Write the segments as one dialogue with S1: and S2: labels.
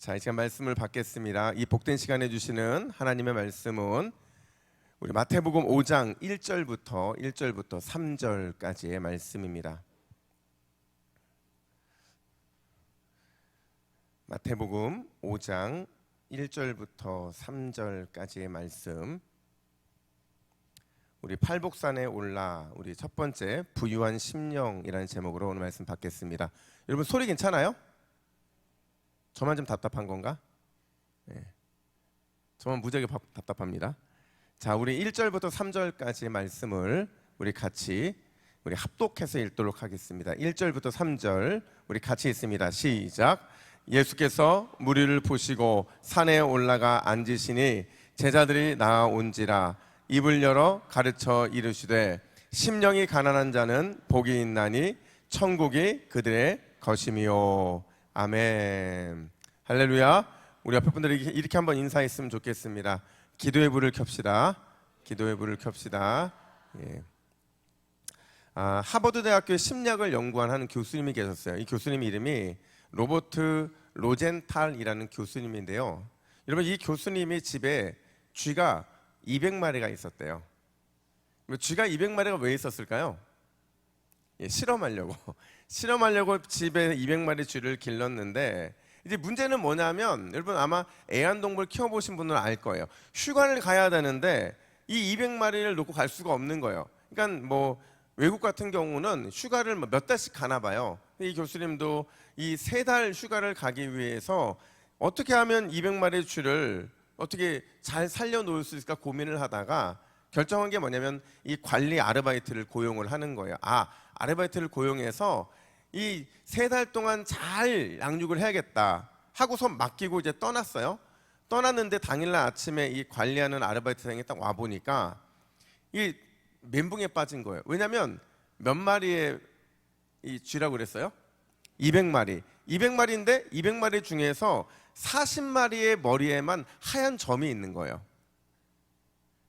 S1: 자, 이 시간 말씀을 받겠습니다. 이 복된 시간에 주시는 하나님의 말씀은 우리 마태복음 5장 1절부터 3절까지의 말씀입니다. 마태복음 5장 1절부터 3절까지의 말씀. 우리 팔복산에 올라 우리 첫 번째 부유한 심령이라는 제목으로 오늘 말씀 받겠습니다. 여러분 소리 괜찮아요? 저만 좀 답답한 건가? 네. 저만 무지하게 답답합니다. 자, 우리 1절부터 3절까지의 말씀을 우리 같이 합독해서 읽도록 하겠습니다. 1절부터 3절 우리 같이 읽습니다. 시작. 예수께서 무리를 보시고 산에 올라가 앉으시니 제자들이 나아온지라 입을 열어 가르쳐 이르시되 심령이 가난한 자는 복이 있나니 천국이 그들의 것이미요. 아멘. 할렐루야. 우리 옆에 분들이 이렇게 한번 인사했으면 좋겠습니다. 기도의 불을 켭시다. 기도의 불을 켭시다. 예. 하버드 대학교의 심리학을 연구한 교수님이 계셨어요. 이 교수님 이름이 로버트 로젠탈이라는 교수님인데요. 여러분, 이 교수님이 집에 쥐가 200마리가 있었대요. 쥐가 200마리가 왜 있었을까요? 예, 실험하려고 집에 200마리 쥐를 길렀는데, 이제 문제는 뭐냐면, 여러분 아마 애완동물 키워보신 분은 알 거예요. 휴가를 가야 되는데 이 200마리를 놓고 갈 수가 없는 거예요. 그러니까 뭐 외국 같은 경우는 휴가를 몇 달씩 가나 봐요. 이 교수님도 이 3달 휴가를 가기 위해서 어떻게 하면 200마리 쥐를 어떻게 잘 살려놓을 수 있을까 고민을 하다가 결정한 게 뭐냐면 이 관리 아르바이트를 고용을 하는 거예요. 아르바이트를 고용해서 이 3달 동안 잘 양육을 해야겠다 하고서 맡기고 이제 떠났어요. 떠났는데 당일날 아침에 이 관리하는 아르바이트생이 딱 와 보니까 이 멘붕에 빠진 거예요. 왜냐하면 몇 마리의 이 쥐라고 그랬어요? 200마리. 200마리인데 200마리 중에서 40마리의 머리에만 하얀 점이 있는 거예요.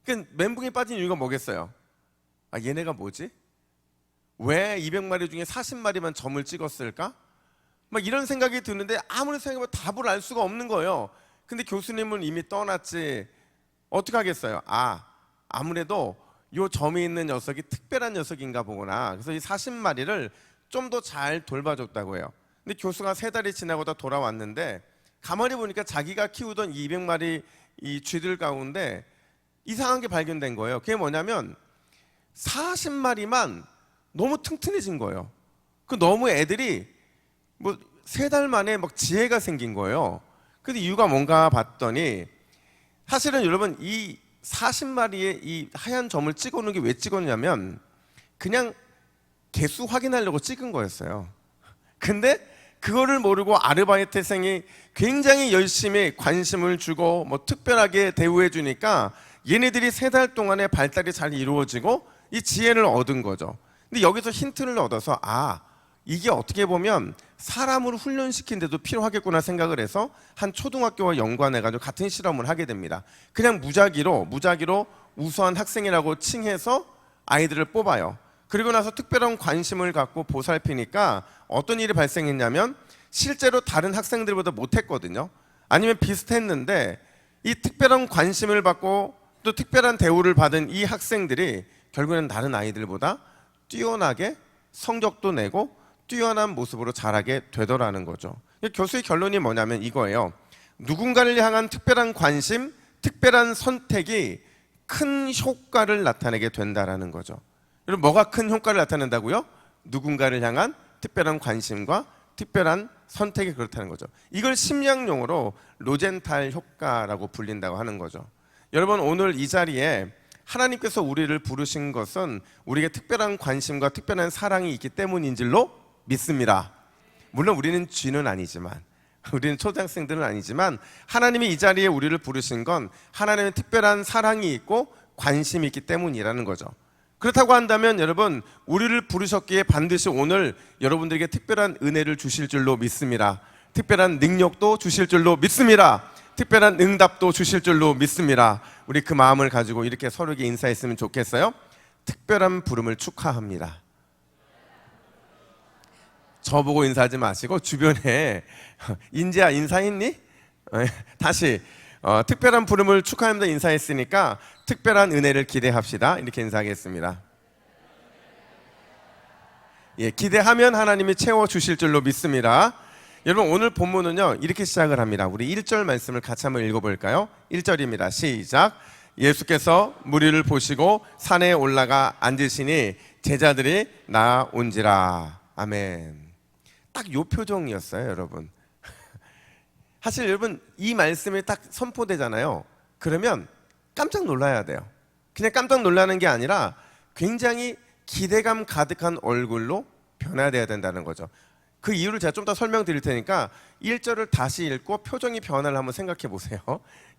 S1: 그러니까 멘붕에 빠진 이유가 뭐겠어요? 얘네가 뭐지? 왜 200마리 중에 40마리만 점을 찍었을까? 막 이런 생각이 드는데 아무리 생각해도 답을 알 수가 없는 거예요. 근데 교수님은 이미 떠났지 어떻게 하겠어요? 아무래도 요 점이 있는 녀석이 특별한 녀석인가 보구나. 그래서 이 40마리를 좀 더 잘 돌봐줬다고 해요. 근데 교수가 3달이 지나고 다 돌아왔는데 가만히 보니까 자기가 키우던 200마리 이 쥐들 가운데 이상한 게 발견된 거예요. 그게 뭐냐면 40마리만 너무 튼튼해진 거예요. 너무 애들이 뭐 3달 만에 막 지혜가 생긴 거예요. 근데 이유가 뭔가 봤더니 사실은 여러분 이 40마리의 이 하얀 점을 찍어놓은 게 왜 찍었냐면 그냥 개수 확인하려고 찍은 거였어요. 근데 그거를 모르고 아르바이트생이 굉장히 열심히 관심을 주고 뭐 특별하게 대우해 주니까 얘네들이 3달 동안에 발달이 잘 이루어지고 이 지혜를 얻은 거죠. 근데 여기서 힌트를 얻어서 이게 어떻게 보면 사람을 훈련시키는데도 필요하겠구나 생각을 해서 한 초등학교와 연관해가지고 같은 실험을 하게 됩니다. 그냥 무작위로 우수한 학생이라고 칭해서 아이들을 뽑아요. 그리고 나서 특별한 관심을 갖고 보살피니까 어떤 일이 발생했냐면 실제로 다른 학생들보다 못했거든요. 아니면 비슷했는데 이 특별한 관심을 받고 또 특별한 대우를 받은 이 학생들이 결국에는 다른 아이들보다 뛰어나게 성적도 내고 뛰어난 모습으로 자라게 되더라는 거죠. 교수의 결론이 뭐냐면 이거예요. 누군가를 향한 특별한 관심, 특별한 선택이 큰 효과를 나타내게 된다라는 거죠. 여러분 뭐가 큰 효과를 나타낸다고요? 누군가를 향한 특별한 관심과 특별한 선택이 그렇다는 거죠. 이걸 심리학 용어로 로젠탈 효과라고 불린다고 하는 거죠. 여러분 오늘 이 자리에 하나님께서 우리를 부르신 것은 우리에게 특별한 관심과 특별한 사랑이 있기 때문인 줄로 믿습니다. 물론 우리는 쥐는 아니지만, 우리는 초등학생들은 아니지만 하나님이 이 자리에 우리를 부르신 건 하나님의 특별한 사랑이 있고 관심이 있기 때문이라는 거죠. 그렇다고 한다면 여러분 우리를 부르셨기에 반드시 오늘 여러분들에게 특별한 은혜를 주실 줄로 믿습니다. 특별한 능력도 주실 줄로 믿습니다. 특별한 응답도 주실 줄로 믿습니다. 우리 그 마음을 가지고 이렇게 서로에게 인사했으면 좋겠어요. 특별한 부름을 축하합니다. 저보고 인사하지 마시고 주변에 인지야 인사했니? 다시 특별한 부름을 축하합니다 인사했으니까 특별한 은혜를 기대합시다. 이렇게 인사하겠습니다. 예, 기대하면 하나님이 채워주실 줄로 믿습니다. 여러분 오늘 본문은요 이렇게 시작을 합니다. 우리 1절 말씀을 같이 한번 읽어볼까요? 1절입니다. 시작. 예수께서 무리를 보시고 산에 올라가 앉으시니 제자들이 나온지라. 아멘. 딱 요 표정이었어요 여러분. 사실 여러분 이 말씀이 딱 선포되잖아요. 그러면 깜짝 놀라야 돼요. 그냥 깜짝 놀라는 게 아니라 굉장히 기대감 가득한 얼굴로 변화돼야 된다는 거죠. 그 이유를 제가 좀 더 설명드릴 테니까 1절을 다시 읽고 표정이 변화를 한번 생각해 보세요.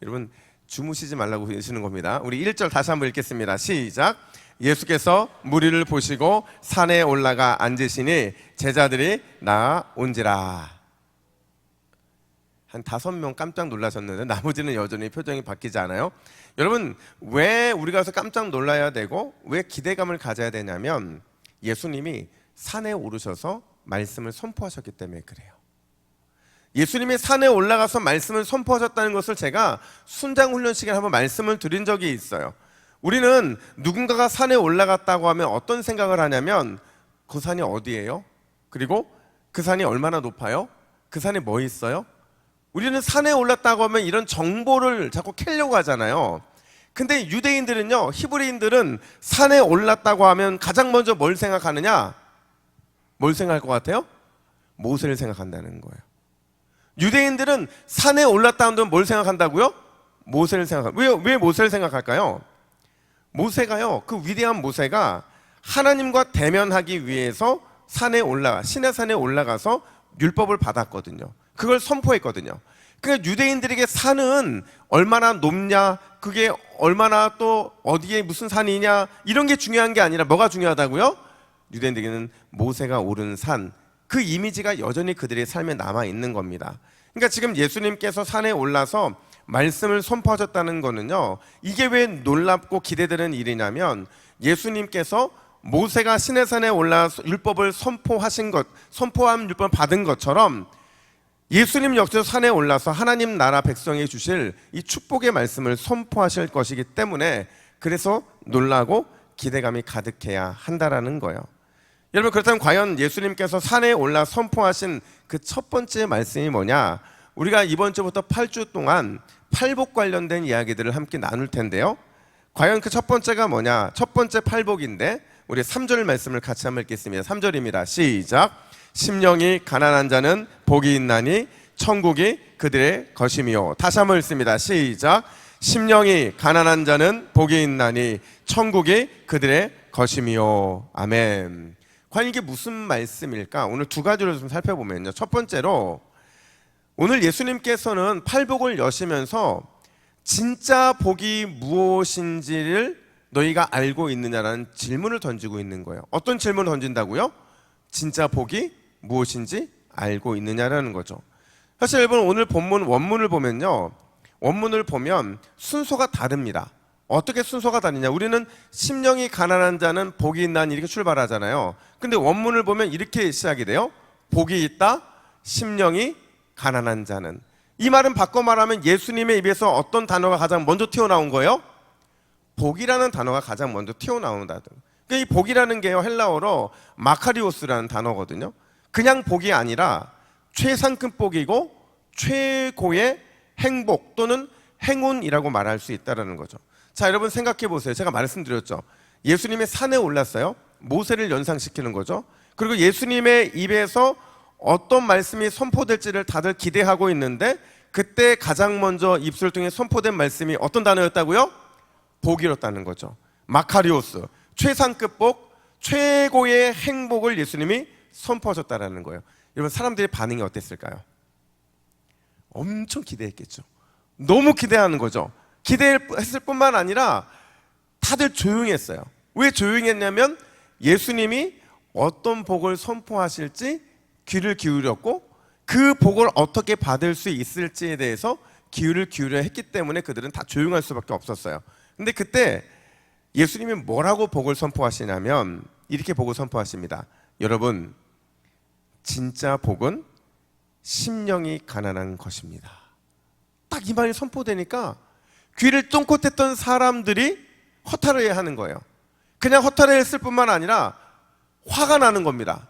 S1: 여러분 주무시지 말라고 하시는 겁니다. 우리 1절 다시 한번 읽겠습니다. 시작. 예수께서 무리를 보시고 산에 올라가 앉으시니 제자들이 나온지라. 한 5명 깜짝 놀라셨는데 나머지는 여전히 표정이 바뀌지 않아요. 여러분 왜 우리가 가서 깜짝 놀라야 되고 왜 기대감을 가져야 되냐면 예수님이 산에 오르셔서 말씀을 선포하셨기 때문에 그래요. 예수님이 산에 올라가서 말씀을 선포하셨다는 것을 제가 순장훈련 시간에 한번 말씀을 드린 적이 있어요. 우리는 누군가가 산에 올라갔다고 하면 어떤 생각을 하냐면 그 산이 어디예요? 그리고 그 산이 얼마나 높아요? 그 산에 뭐 있어요? 우리는 산에 올랐다고 하면 이런 정보를 자꾸 캐려고 하잖아요. 근데 유대인들은요, 히브리인들은 산에 올랐다고 하면 가장 먼저 뭘 생각하느냐? 뭘 생각할 것 같아요? 모세를 생각한다는 거예요. 유대인들은 산에 올랐다 하면 뭘 생각한다고요? 모세를 생각합니다. 왜 모세를 생각할까요? 모세가요, 그 위대한 모세가 하나님과 대면하기 위해서 신의 산에 올라가서 율법을 받았거든요. 그걸 선포했거든요. 그러니까 유대인들에게 산은 얼마나 높냐, 그게 얼마나 또 어디에 무슨 산이냐 이런 게 중요한 게 아니라 뭐가 중요하다고요? 유대인들에게는 모세가 오른 산, 그 이미지가 여전히 그들의 삶에 남아 있는 겁니다. 그러니까 지금 예수님께서 산에 올라서 말씀을 선포하셨다는 거는요, 이게 왜 놀랍고 기대되는 일이냐면 예수님께서 모세가 시내산에 올라서 율법을 선포한 율법을 받은 것처럼 예수님 역시도 산에 올라서 하나님 나라 백성에 주실 이 축복의 말씀을 선포하실 것이기 때문에 그래서 놀라고 기대감이 가득해야 한다라는 거예요. 여러분 그렇다면 과연 예수님께서 산에 올라 선포하신 그 첫 번째 말씀이 뭐냐? 우리가 이번 주부터 8주 동안 팔복 관련된 이야기들을 함께 나눌 텐데요. 과연 그 첫 번째가 뭐냐? 첫 번째 팔복인데 우리 3절 말씀을 같이 한번 읽겠습니다. 3절입니다. 시작. 심령이 가난한 자는 복이 있나니 천국이 그들의 것이며. 다시 한번 읽습니다. 시작. 심령이 가난한 자는 복이 있나니 천국이 그들의 것이며. 아멘. 과연 이게 무슨 말씀일까? 오늘 두 가지로 좀 살펴보면요. 첫 번째로 오늘 예수님께서는 팔복을 여시면서 진짜 복이 무엇인지를 너희가 알고 있느냐라는 질문을 던지고 있는 거예요. 어떤 질문을 던진다고요? 진짜 복이 무엇인지 알고 있느냐라는 거죠. 사실 여러분 오늘 본문 원문을 보면 순서가 다릅니다. 어떻게 순서가 다르냐? 우리는 심령이 가난한 자는 복이 있나니 이렇게 출발하잖아요. 근데 원문을 보면 이렇게 시작이 돼요. 복이 있다, 심령이 가난한 자는. 이 말은 바꿔 말하면 예수님의 입에서 어떤 단어가 가장 먼저 튀어나온 거예요? 복이라는 단어가 가장 먼저 튀어나온다. 그러니까 이 복이라는 게요, 헬라어로 마카리오스라는 단어거든요. 그냥 복이 아니라 최상급 복이고 최고의 행복 또는 행운이라고 말할 수 있다는 거죠. 자, 여러분 생각해 보세요. 제가 말씀드렸죠. 예수님이 산에 올랐어요. 모세를 연상시키는 거죠. 그리고 예수님의 입에서 어떤 말씀이 선포될지를 다들 기대하고 있는데 그때 가장 먼저 입술 통해 선포된 말씀이 어떤 단어였다고요? 복이었다는 거죠. 마카리오스, 최상급 복, 최고의 행복을 예수님이 선포하셨다는 거예요. 여러분 사람들의 반응이 어땠을까요? 엄청 기대했겠죠. 너무 기대하는 거죠. 기대했을 뿐만 아니라 다들 조용했어요. 왜 조용했냐면 예수님이 어떤 복을 선포하실지 귀를 기울였고 그 복을 어떻게 받을 수 있을지에 대해서 귀를 기울여 했기 때문에 그들은 다 조용할 수밖에 없었어요. 근데 그때 예수님이 뭐라고 복을 선포하시냐면 이렇게 복을 선포하십니다. 여러분, 진짜 복은 심령이 가난한 것입니다. 딱 이 말이 선포되니까 귀를 쫑긋했던 사람들이 허탈해야 하는 거예요. 그냥 허탈해했을 뿐만 아니라 화가 나는 겁니다.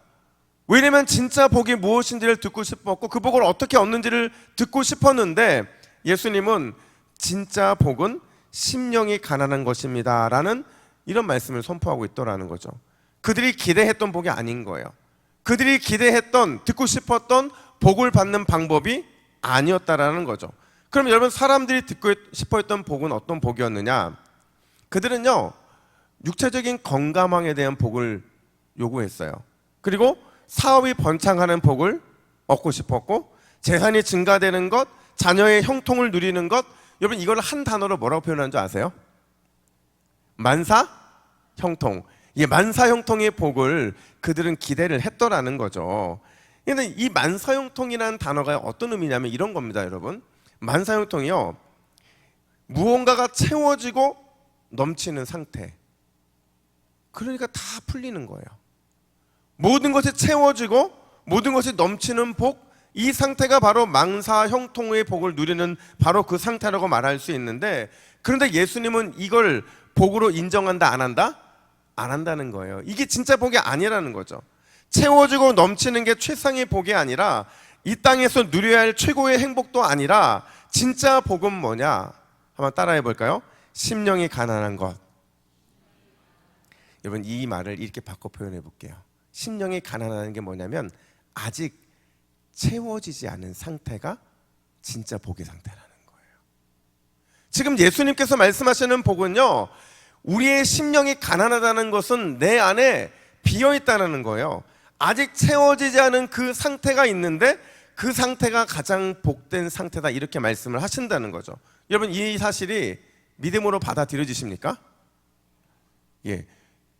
S1: 왜냐면 진짜 복이 무엇인지를 듣고 싶었고 그 복을 어떻게 얻는지를 듣고 싶었는데 예수님은 진짜 복은 심령이 가난한 것입니다 라는 이런 말씀을 선포하고 있더라는 거죠. 그들이 기대했던 복이 아닌 거예요. 그들이 기대했던, 듣고 싶었던 복을 받는 방법이 아니었다라는 거죠. 그럼 여러분, 사람들이 듣고 싶어 했던 복은 어떤 복이었느냐? 그들은요, 육체적인 건강에 대한 복을 요구했어요. 그리고 사업이 번창하는 복을 얻고 싶었고, 재산이 증가되는 것, 자녀의 형통을 누리는 것. 여러분, 이걸 한 단어로 뭐라고 표현하는 줄 아세요? 만사 형통. 이 만사 형통의 복을 그들은 기대를 했더라는 거죠. 근데 이 만사 형통이라는 단어가 어떤 의미냐면 이런 겁니다, 여러분. 만사 형통이요, 무언가가 채워지고 넘치는 상태. 그러니까 다 풀리는 거예요. 모든 것이 채워지고 모든 것이 넘치는 복, 이 상태가 바로 만사 형통의 복을 누리는 바로 그 상태라고 말할 수 있는데, 그런데 예수님은 이걸 복으로 인정한다, 안 한다? 안 한다는 거예요. 이게 진짜 복이 아니라는 거죠. 채워지고 넘치는 게 최상의 복이 아니라, 이 땅에서 누려야 할 최고의 행복도 아니라, 진짜 복은 뭐냐? 한번 따라해 볼까요? 심령이 가난한 것. 여러분, 이 말을 이렇게 바꿔 표현해 볼게요. 심령이 가난한 게 뭐냐면 아직 채워지지 않은 상태가 진짜 복의 상태라는 거예요. 지금 예수님께서 말씀하시는 복은요, 우리의 심령이 가난하다는 것은 내 안에 비어 있다는 거예요. 아직 채워지지 않은 그 상태가 있는데 그 상태가 가장 복된 상태다, 이렇게 말씀을 하신다는 거죠. 여러분, 이 사실이 믿음으로 받아들여지십니까? 예,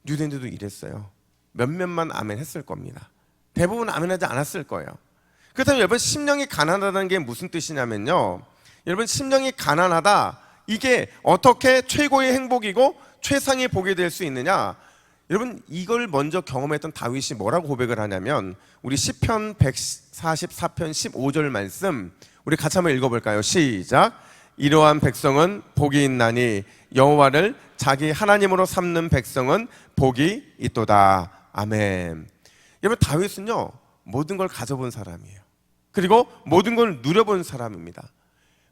S1: 유대인들도 이랬어요. 몇몇만 아멘 했을 겁니다. 대부분 아멘 하지 않았을 거예요. 그렇다면 여러분, 심령이 가난하다는 게 무슨 뜻이냐면요, 여러분, 심령이 가난하다, 이게 어떻게 최고의 행복이고 최상의 복이 될 수 있느냐? 여러분, 이걸 먼저 경험했던 다윗이 뭐라고 고백을 하냐면, 우리 시편 144편 15절 말씀 우리 같이 한번 읽어볼까요? 시작. 이러한 백성은 복이 있나니 여호와를 자기 하나님으로 삼는 백성은 복이 있도다. 아멘. 여러분, 다윗은요, 모든 걸 가져본 사람이에요. 그리고 모든 걸 누려본 사람입니다.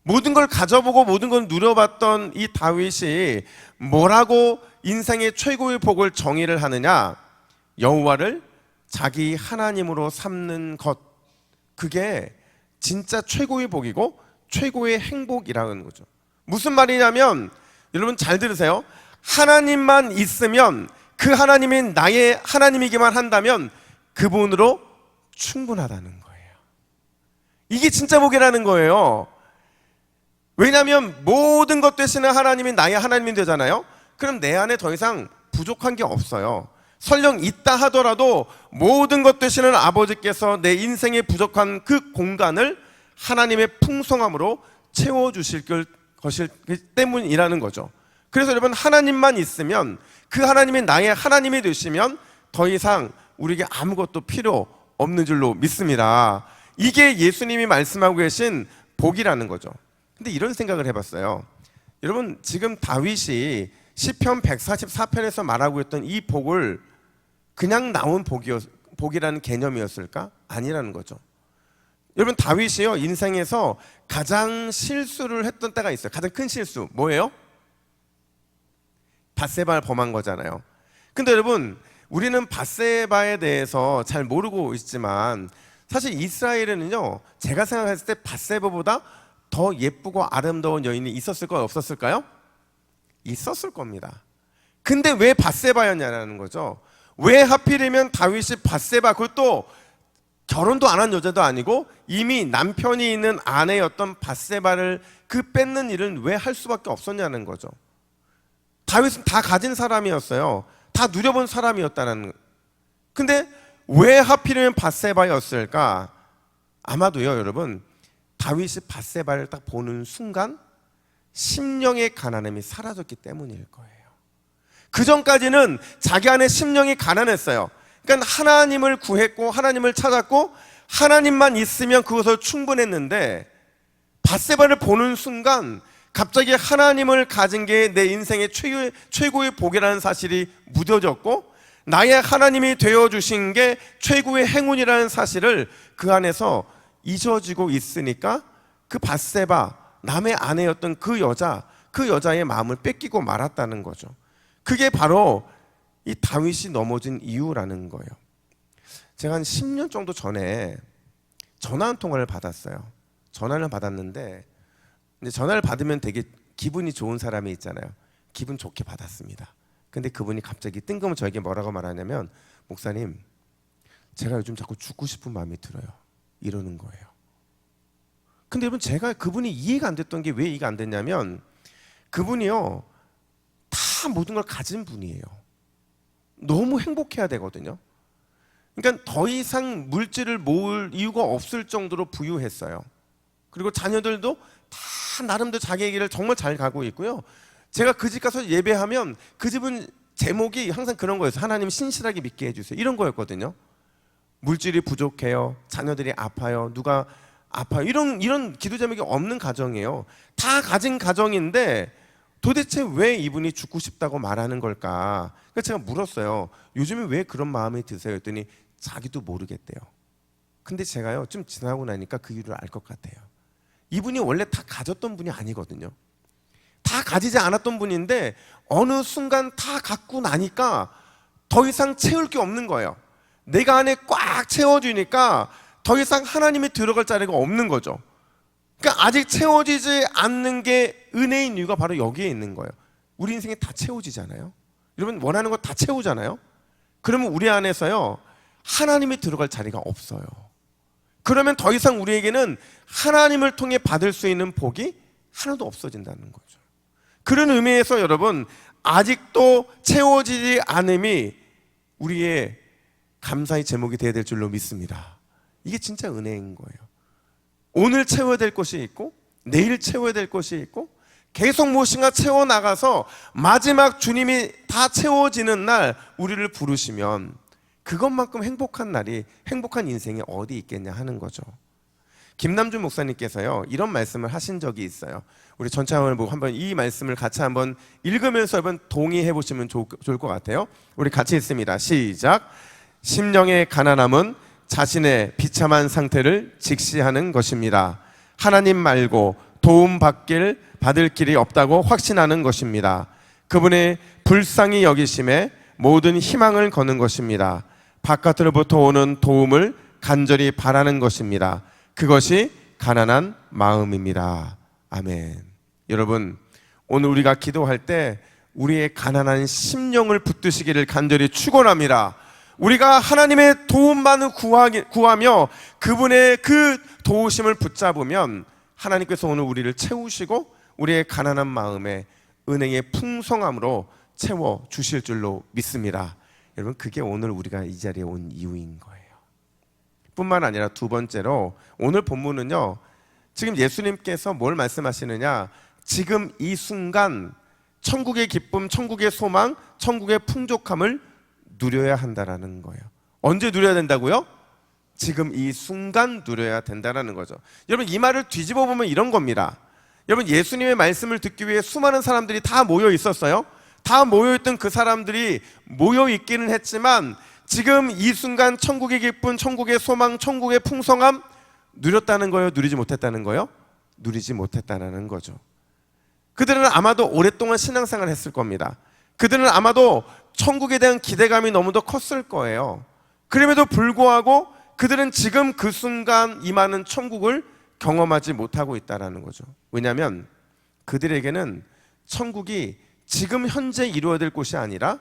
S1: 모든 걸 가져보고 모든 걸 누려봤던 이 다윗이 뭐라고 인생의 최고의 복을 정의를 하느냐? 여호와를 자기 하나님으로 삼는 것, 그게 진짜 최고의 복이고 최고의 행복이라는 거죠. 무슨 말이냐면, 여러분 잘 들으세요. 하나님만 있으면, 그 하나님이 나의 하나님이기만 한다면 그분으로 충분하다는 거예요. 이게 진짜 복이라는 거예요. 왜냐하면 모든 것 되시는 하나님이 나의 하나님이 되잖아요. 그럼 내 안에 더 이상 부족한 게 없어요. 설령 있다 하더라도 모든 것 되시는 아버지께서 내 인생에 부족한 그 공간을 하나님의 풍성함으로 채워주실 것이기 때문이라는 거죠. 그래서 여러분, 하나님만 있으면, 그 하나님이 나의 하나님이 되시면 더 이상 우리에게 아무것도 필요 없는 줄로 믿습니다. 이게 예수님이 말씀하고 계신 복이라는 거죠. 근데 이런 생각을 해봤어요. 여러분, 지금 다윗이 시편 144편에서 말하고 있던 이 복을 그냥 나온 복이라는 개념이었을까? 아니라는 거죠. 여러분, 다윗이요, 인생에서 가장 실수를 했던 때가 있어요. 가장 큰 실수 뭐예요? 밧세바를 범한 거잖아요. 근데 여러분, 우리는 밧세바에 대해서 잘 모르고 있지만 사실 이스라엘에는요, 제가 생각했을 때 밧세바보다 더 예쁘고 아름다운 여인이 있었을까요, 없었을까요? 있었을 겁니다. 근데 왜 밧세바였냐는 거죠. 왜 하필이면 다윗이 밧세바, 그것도 결혼도 안 한 여자도 아니고 이미 남편이 있는 아내였던 밧세바를 그 뺏는 일은 왜 할 수밖에 없었냐는 거죠. 다윗은 다 가진 사람이었어요. 다 누려본 사람이었다는. 근데 왜 하필이면 밧세바였을까? 아마도요, 여러분, 다윗이 밧세바를 딱 보는 순간 심령의 가난함이 사라졌기 때문일 거예요. 그 전까지는 자기 안에 심령이 가난했어요. 그러니까 하나님을 구했고 하나님을 찾았고 하나님만 있으면 그것을 충분했는데, 밧세바를 보는 순간 갑자기 하나님을 가진 게 내 인생의 최고의 복이라는 사실이 묻어졌고, 나의 하나님이 되어주신 게 최고의 행운이라는 사실을 그 안에서 잊어지고 있으니까 그 밧세바, 남의 아내였던 그 여자의 마음을 뺏기고 말았다는 거죠. 그게 바로 이 다윗이 넘어진 이유라는 거예요. 제가 한 10년 정도 전에 전화 한 통화를 받았어요. 전화를 받았는데, 근데 전화를 받으면 되게 기분이 좋은 사람이 있잖아요. 기분 좋게 받았습니다. 근데 그분이 갑자기 뜬금없이 저에게 뭐라고 말하냐면, 목사님, 제가 요즘 자꾸 죽고 싶은 마음이 들어요. 이러는 거예요. 근데 여러분, 제가 그분이 이해가 안 됐던 게 왜 이해가 안 됐냐면, 그분이요, 다 모든 걸 가진 분이에요. 너무 행복해야 되거든요. 그러니까 더 이상 물질을 모을 이유가 없을 정도로 부유했어요. 그리고 자녀들도 다 나름대로 자기의 길을 정말 잘 가고 있고요. 제가 그 집 가서 예배하면 그 집은 제목이 항상 그런 거였어요. 하나님 신실하게 믿게 해주세요. 이런 거였거든요. 물질이 부족해요. 자녀들이 아파요. 누가 아파요. 이런 기도 제목이 없는 가정이에요. 다 가진 가정인데 도대체 왜 이분이 죽고 싶다고 말하는 걸까? 그래서 제가 물었어요. 요즘에 왜 그런 마음이 드세요? 했더니 자기도 모르겠대요. 근데 제가요, 좀 지나고 나니까 그 이유를 알 것 같아요. 이분이 원래 다 가졌던 분이 아니거든요. 다 가지지 않았던 분인데 어느 순간 다 갖고 나니까 더 이상 채울 게 없는 거예요. 내가 안에 꽉 채워주니까 더 이상 하나님이 들어갈 자리가 없는 거죠. 그러니까 아직 채워지지 않는 게 은혜인 이유가 바로 여기에 있는 거예요. 우리 인생에 다 채워지잖아요. 여러분, 원하는 거 다 채우잖아요. 그러면 우리 안에서요, 하나님이 들어갈 자리가 없어요. 그러면 더 이상 우리에게는 하나님을 통해 받을 수 있는 복이 하나도 없어진다는 거죠. 그런 의미에서 여러분, 아직도 채워지지 않음이 우리의 감사의 제목이 되어야 될 줄로 믿습니다. 이게 진짜 은혜인 거예요. 오늘 채워야 될 것이 있고 내일 채워야 될 것이 있고 계속 무엇인가 채워나가서 마지막 주님이 다 채워지는 날 우리를 부르시면 그것만큼 행복한 날이, 행복한 인생이 어디 있겠냐 하는 거죠. 김남준 목사님께서요, 이런 말씀을 하신 적이 있어요. 우리 전차원을 보고 한번 이 말씀을 같이 한번 읽으면서 한번 동의해 보시면 좋을 것 같아요. 우리 같이 읽습니다. 시작. 심령의 가난함은 자신의 비참한 상태를 직시하는 것입니다. 하나님 말고 도움 받을 길이 없다고 확신하는 것입니다. 그분의 불쌍히 여기심에 모든 희망을 거는 것입니다. 바깥으로부터 오는 도움을 간절히 바라는 것입니다. 그것이 가난한 마음입니다. 아멘. 여러분, 오늘 우리가 기도할 때 우리의 가난한 심령을 붙드시기를 간절히 축원합니다. 우리가 하나님의 도움만을 구하며 그분의 그 도우심을 붙잡으면 하나님께서 오늘 우리를 채우시고 우리의 가난한 마음에 은혜의 풍성함으로 채워주실 줄로 믿습니다. 여러분, 그게 오늘 우리가 이 자리에 온 이유인 거예요. 뿐만 아니라 두 번째로 오늘 본문은요, 지금 예수님께서 뭘 말씀하시느냐, 지금 이 순간 천국의 기쁨, 천국의 소망, 천국의 풍족함을 누려야 한다라는 거예요. 언제 누려야 된다고요? 지금 이 순간 누려야 된다라는 거죠. 여러분, 이 말을 뒤집어 보면 이런 겁니다. 여러분, 예수님의 말씀을 듣기 위해 수많은 사람들이 다 모여 있었어요. 다 모여있던 그 사람들이 모여있기는 했지만 지금 이 순간 천국의 기쁨, 천국의 소망, 천국의 풍성함 누렸다는 거예요? 누리지 못했다는 거예요? 누리지 못했다는 거죠. 그들은 아마도 오랫동안 신앙생활을 했을 겁니다. 그들은 아마도 천국에 대한 기대감이 너무도 컸을 거예요. 그럼에도 불구하고 그들은 지금 그 순간 임하는 천국을 경험하지 못하고 있다는 거죠. 왜냐하면 그들에게는 천국이 지금 현재 이루어야 될 곳이 아니라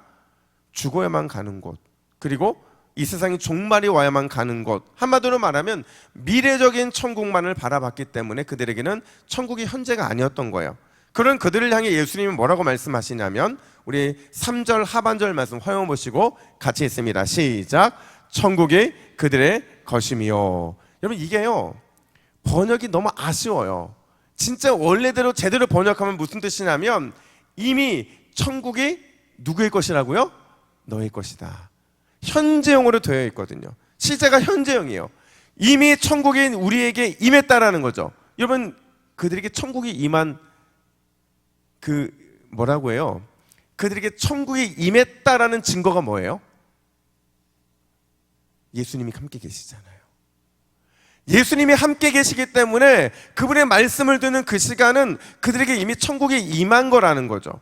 S1: 죽어야만 가는 곳, 그리고 이 세상이 종말이 와야만 가는 곳, 한마디로 말하면 미래적인 천국만을 바라봤기 때문에 그들에게는 천국이 현재가 아니었던 거예요. 그런 그들을 향해 예수님은 뭐라고 말씀하시냐면, 우리 3절 하반절 말씀 화면 보시고 같이 읽습니다. 시작. 천국이 그들의 것이며. 여러분, 이게요, 번역이 너무 아쉬워요. 진짜 원래대로 제대로 번역하면 무슨 뜻이냐면, 이미 천국이 누구의 것이라고요? 너의 것이다. 현재형으로 되어 있거든요. 시제가 현재형이에요. 이미 천국이 우리에게 임했다라는 거죠. 여러분, 그들에게 천국이 임한 그 뭐라고 해요? 그들에게 천국이 임했다라는 증거가 뭐예요? 예수님이 함께 계시잖아요. 예수님이 함께 계시기 때문에 그분의 말씀을 듣는 그 시간은 그들에게 이미 천국이 임한 거라는 거죠.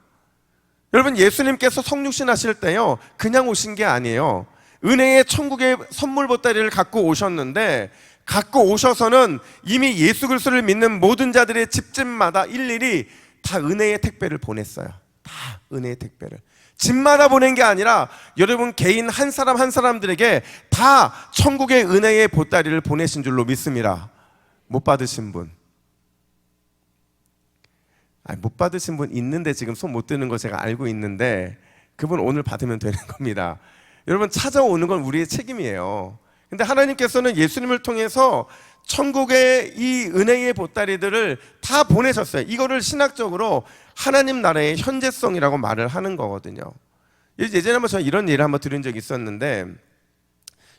S1: 여러분, 예수님께서 성육신 하실 때요, 그냥 오신 게 아니에요. 은혜의 천국의 선물 보따리를 갖고 오셨는데, 갖고 오셔서는 이미 예수 그리스도를 믿는 모든 자들의 집집마다 일일이 다 은혜의 택배를 보냈어요. 다 은혜의 택배를. 집마다 보낸 게 아니라 여러분 개인 한 사람 한 사람들에게 다 천국의 은혜의 보따리를 보내신 줄로 믿습니다. 못 받으신 분, 못 받으신 분 있는데 지금 손 못 드는 거 제가 알고 있는데 그분 오늘 받으면 되는 겁니다. 여러분, 찾아오는 건 우리의 책임이에요. 근데 하나님께서는 예수님을 통해서 천국의 이 은혜의 보따리들을 다 보내셨어요. 이거를 신학적으로 하나님 나라의 현재성이라고 말을 하는 거거든요. 예전에 한번 저는 이런 예를 한번 들은 적이 있었는데,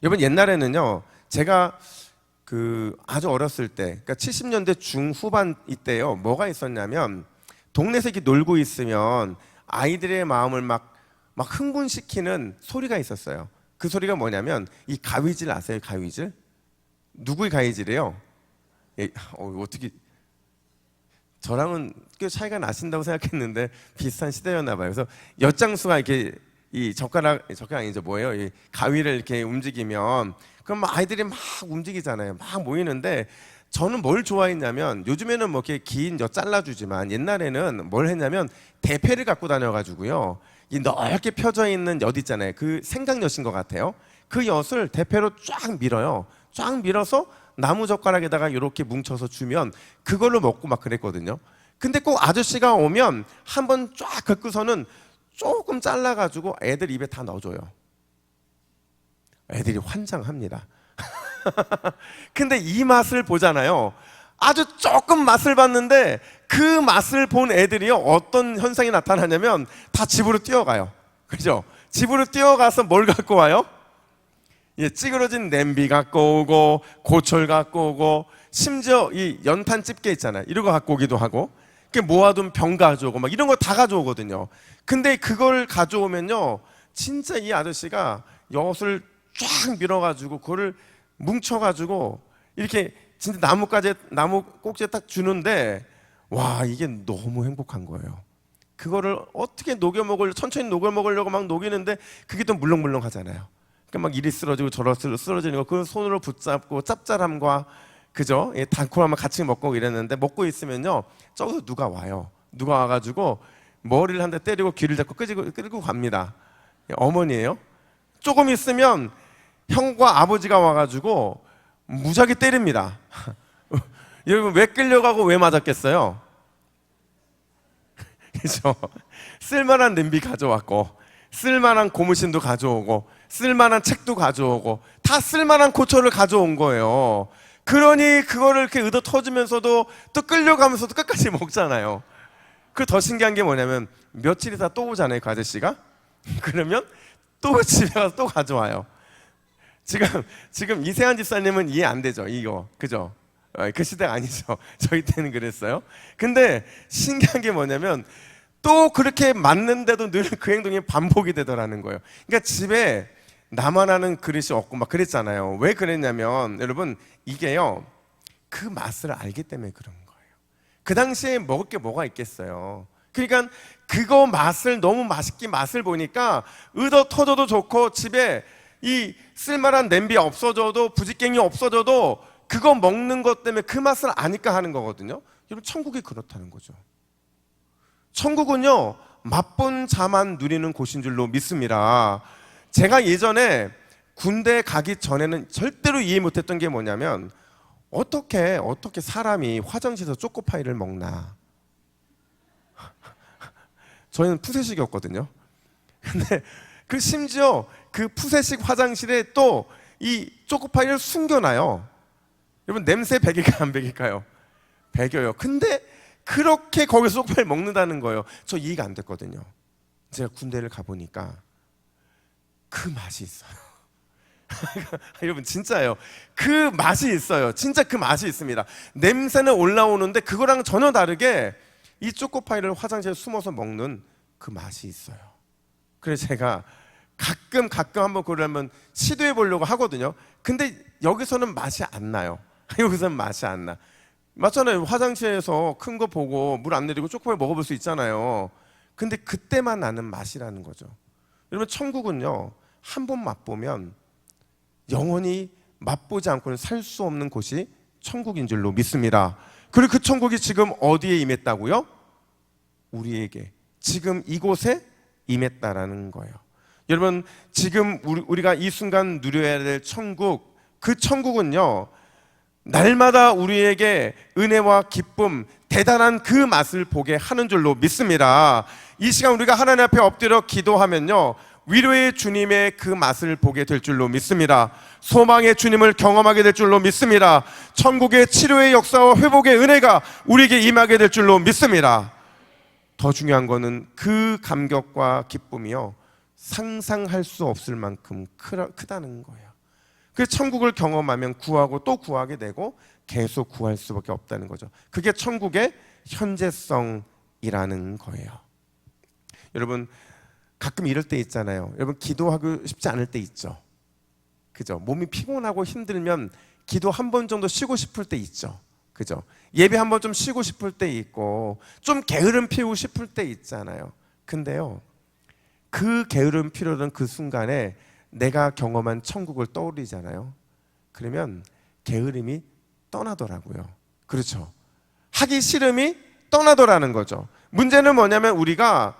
S1: 여러분 옛날에는요, 제가 아주 어렸을 때, 그러니까 70년대 중후반 이때요, 뭐가 있었냐면 동네에서 이렇게 놀고 있으면 아이들의 마음을 막 흥분시키는 소리가 있었어요. 그 소리가 뭐냐면 이 가위질 아세요? 가위질? 누구의 가위질이에요? 어떻게 저랑은 꽤 차이가 나신다고 생각했는데 비슷한 시대였나 봐요. 그래서 엿장수가 이렇게 이 젓가락 아니죠, 뭐예요? 이 가위를 이렇게 움직이면 그럼 아이들이 막 움직이잖아요. 막 모이는데 저는 뭘 좋아했냐면, 요즘에는 뭐 이렇게 긴 엿 잘라주지만 옛날에는 뭘 했냐면 대패를 갖고 다녀가지고요, 이 넓게 펴져 있는 엿 있잖아요. 그 생강엿인 것 같아요. 그 엿을 대패로 쫙 밀어요. 쫙 밀어서 나무 젓가락에다가 이렇게 뭉쳐서 주면 그걸로 먹고 막 그랬거든요. 근데 꼭 아저씨가 오면 한번 쫙 긁고서는 조금 잘라가지고 애들 입에 다 넣어줘요. 애들이 환장합니다. 근데 이 맛을 보잖아요. 아주 조금 맛을 봤는데 그 맛을 본 애들이요, 어떤 현상이 나타나냐면 다 집으로 뛰어가요. 그죠? 집으로 뛰어가서 뭘 갖고 와요? 찌그러진 냄비 갖고 오고, 고철 갖고 오고, 심지어 이 연탄 집게 있잖아요. 이런 거 갖고 오기도 하고, 모아둔 병 가져오고 막 이런 거 다 가져오거든요. 근데 그걸 가져오면요, 진짜 이 아저씨가 엿을 쫙 밀어가지고 그거를 뭉쳐가지고 이렇게 진짜 나무 꼭지에 딱 주는데, 와, 이게 너무 행복한 거예요. 그거를 어떻게 천천히 녹여 먹으려고 막 녹이는데 그게 또 물렁물렁 하잖아요. 그러니까 막 이리 쓰러지고 저리 쓰러지는 거, 그 손으로 붙잡고 짭짤함과 그죠? 달콤함을 같이 먹고 이랬는데, 먹고 있으면요, 저기서 누가 와요. 누가 와가지고 머리를 한 대 때리고 귀를 잡고 끌고 갑니다. 어머니예요. 조금 있으면 형과 아버지가 와가지고 무지하게 때립니다. 여러분, 왜 끌려가고 왜 맞았겠어요? 그죠? 쓸만한 냄비 가져왔고, 쓸만한 고무신도 가져오고, 쓸만한 책도 가져오고, 다 쓸만한 고철을 가져온 거예요. 그러니 그거를 이렇게 의도 터지면서도 또 끌려가면서도 끝까지 먹잖아요. 그 더 신기한 게 뭐냐면 며칠 있다 또 오잖아요, 그 아저씨가. 그러면 또 집에 가서 또 가져와요. 지금 이세한 집사님은 이해 안 되죠, 이거. 그죠? 그 시대가 아니죠. 저희 때는 그랬어요. 근데 신기한 게 뭐냐면 또 그렇게 맞는데도 늘 그 행동이 반복이 되더라는 거예요. 그러니까 집에 나만 아는 그릇이 없고 막 그랬잖아요. 왜 그랬냐면 여러분, 이게요, 그 맛을 알기 때문에 그런 거예요. 그 당시에 먹을 게 뭐가 있겠어요. 그러니까 그거 맛을 너무 맛있게 맛을 보니까 의도 터져도 좋고, 집에 이 쓸만한 냄비 없어져도, 부직갱이 없어져도 그거 먹는 것 때문에 그 맛을 아니까 하는 거거든요. 여러분, 천국이 그렇다는 거죠. 천국은요, 맛본 자만 누리는 곳인 줄로 믿습니다. 제가 예전에 군대 가기 전에는 절대로 이해 못했던 게 뭐냐면, 어떻게 사람이 화장실에서 초코파이를 먹나. 저희는 푸세식이었거든요. 근데 심지어 그 푸세식 화장실에 또 이 초코파이를 숨겨놔요. 여러분, 냄새 배길까요, 안 배길까요? 배겨요. 근데 그렇게 거기서 초코파이를 먹는다는 거예요. 저 이해가 안 됐거든요. 제가 군대를 가보니까 그 맛이 있어요. 여러분 진짜예요. 그 맛이 있어요. 진짜 그 맛이 있습니다. 냄새는 올라오는데 그거랑 전혀 다르게 이 초코파이를 화장실에 숨어서 먹는 그 맛이 있어요. 그래서 제가 가끔 한번 그걸 한번 시도해 보려고 하거든요. 근데 여기서는 맛이 안 나요. 여기서는 맛이 안 나. 맞잖아요. 화장실에서 큰 거 보고 물 안 내리고 초코파이 먹어볼 수 있잖아요. 근데 그때만 나는 맛이라는 거죠. 여러분 천국은요, 한 번 맛보면 영원히 맛보지 않고는 살 수 없는 곳이 천국인 줄로 믿습니다. 그리고 그 천국이 지금 어디에 임했다고요? 우리에게 지금 이곳에 임했다라는 거예요. 여러분 지금 우리가 이 순간 누려야 될 천국, 그 천국은요 날마다 우리에게 은혜와 기쁨, 대단한 그 맛을 보게 하는 줄로 믿습니다. 이 시간 우리가 하나님 앞에 엎드려 기도하면요 위로의 주님의 그 맛을 보게 될 줄로 믿습니다. 소망의 주님을 경험하게 될 줄로 믿습니다. 천국의 치료의 역사와 회복의 은혜가 우리에게 임하게 될 줄로 믿습니다. 더 중요한 거는 그 감격과 기쁨이요 상상할 수 없을 만큼 크다는 거예요. 그 천국을 경험하면 구하고 또 구하게 되고 계속 구할 수밖에 없다는 거죠. 그게 천국의 현재성이라는 거예요. 여러분 가끔 이럴 때 있잖아요. 여러분 기도하고 싶지 않을 때 있죠. 그죠? 몸이 피곤하고 힘들면 기도 한 번 정도 쉬고 싶을 때 있죠. 그죠? 예배 한 번 좀 쉬고 싶을 때 있고 좀 게으름 피우고 싶을 때 있잖아요. 근데요 그 게으름 피우던 그 순간에 내가 경험한 천국을 떠올리잖아요. 그러면 게으름이 떠나더라고요. 그렇죠? 하기 싫음이 떠나더라는 거죠. 문제는 뭐냐면 우리가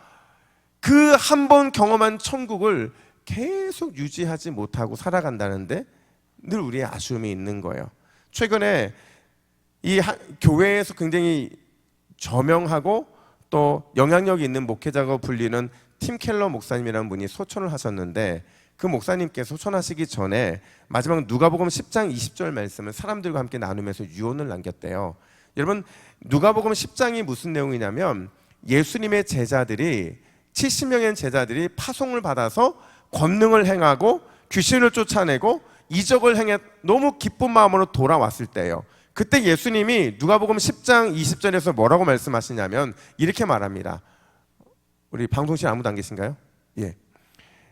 S1: 그 한 번 경험한 천국을 계속 유지하지 못하고 살아간다는데 늘 우리의 아쉬움이 있는 거예요. 최근에 이 교회에서 굉장히 저명하고 또 영향력이 있는 목회자가 불리는 팀 켈러 목사님이라는 분이 소천을 하셨는데 그 목사님께서 소천하시기 전에 마지막 누가복음 10장 20절 말씀을 사람들과 함께 나누면서 유언을 남겼대요. 여러분 누가복음 10장이 무슨 내용이냐면 예수님의 제자들이 70명의 제자들이 파송을 받아서 권능을 행하고 귀신을 쫓아내고 이적을 행해 너무 기쁜 마음으로 돌아왔을 때예요. 그때 예수님이 누가복음 10장 20절에서 뭐라고 말씀하시냐면 이렇게 말합니다. 우리 방송실 아무도 안 계신가요? 예.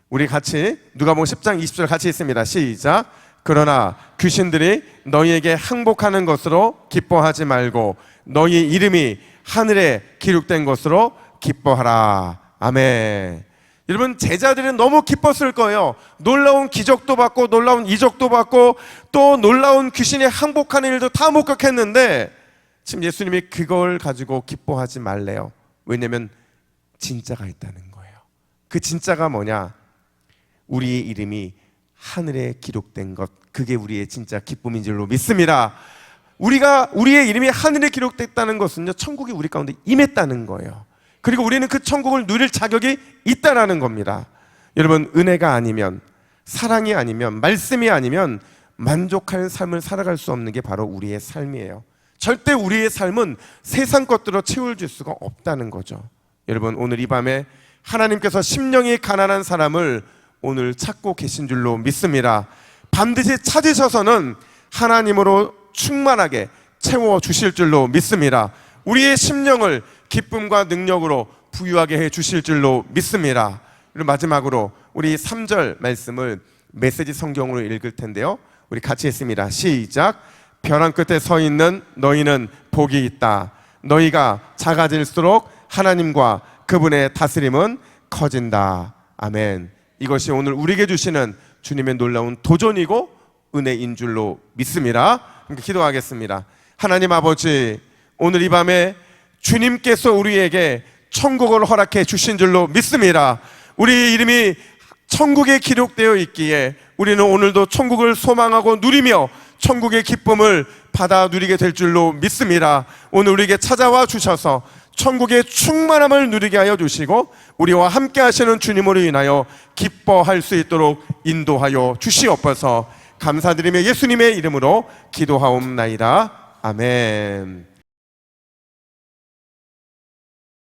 S1: 우리 같이 누가복음 10장 20절 같이 있습니다. 시작. 그러나 귀신들이 너희에게 항복하는 것으로 기뻐하지 말고 너희 이름이 하늘에 기록된 것으로 기뻐하라. 아멘. 여러분 제자들은 너무 기뻤을 거예요. 놀라운 기적도 받고 놀라운 이적도 받고 또 놀라운 귀신이 항복하는 일도 다 목격했는데 지금 예수님이 그걸 가지고 기뻐하지 말래요. 왜냐하면 진짜가 있다는 거예요. 그 진짜가 뭐냐? 우리의 이름이 하늘에 기록된 것, 그게 우리의 진짜 기쁨인 줄로 믿습니다. 우리의 이름이 하늘에 기록됐다는 것은요 천국이 우리 가운데 임했다는 거예요. 그리고 우리는 그 천국을 누릴 자격이 있다라는 겁니다. 여러분 은혜가 아니면, 사랑이 아니면, 말씀이 아니면 만족할 삶을 살아갈 수 없는 게 바로 우리의 삶이에요. 절대 우리의 삶은 세상 것들로 채워줄 수가 없다는 거죠. 여러분 오늘 이 밤에 하나님께서 심령이 가난한 사람을 오늘 찾고 계신 줄로 믿습니다. 반드시 찾으셔서는 하나님으로 충만하게 채워주실 줄로 믿습니다. 우리의 심령을 기쁨과 능력으로 부유하게 해 주실 줄로 믿습니다. 그리고 마지막으로 우리 3절 말씀을 메시지 성경으로 읽을 텐데요. 우리 같이 했습니다. 시작. 벼랑 끝에 서 있는 너희는 복이 있다. 너희가 작아질수록 하나님과 그분의 다스림은 커진다. 아멘. 이것이 오늘 우리에게 주시는 주님의 놀라운 도전이고 은혜인 줄로 믿습니다. 기도하겠습니다. 하나님 아버지, 오늘 이 밤에 주님께서 우리에게 천국을 허락해 주신 줄로 믿습니다. 우리 이름이 천국에 기록되어 있기에 우리는 오늘도 천국을 소망하고 누리며 천국의 기쁨을 받아 누리게 될 줄로 믿습니다. 오늘 우리에게 찾아와 주셔서 천국의 충만함을 누리게 하여 주시고 우리와 함께 하시는 주님으로 인하여 기뻐할 수 있도록 인도하여 주시옵소서. 감사드리며 예수님의 이름으로 기도하옵나이다. 아멘.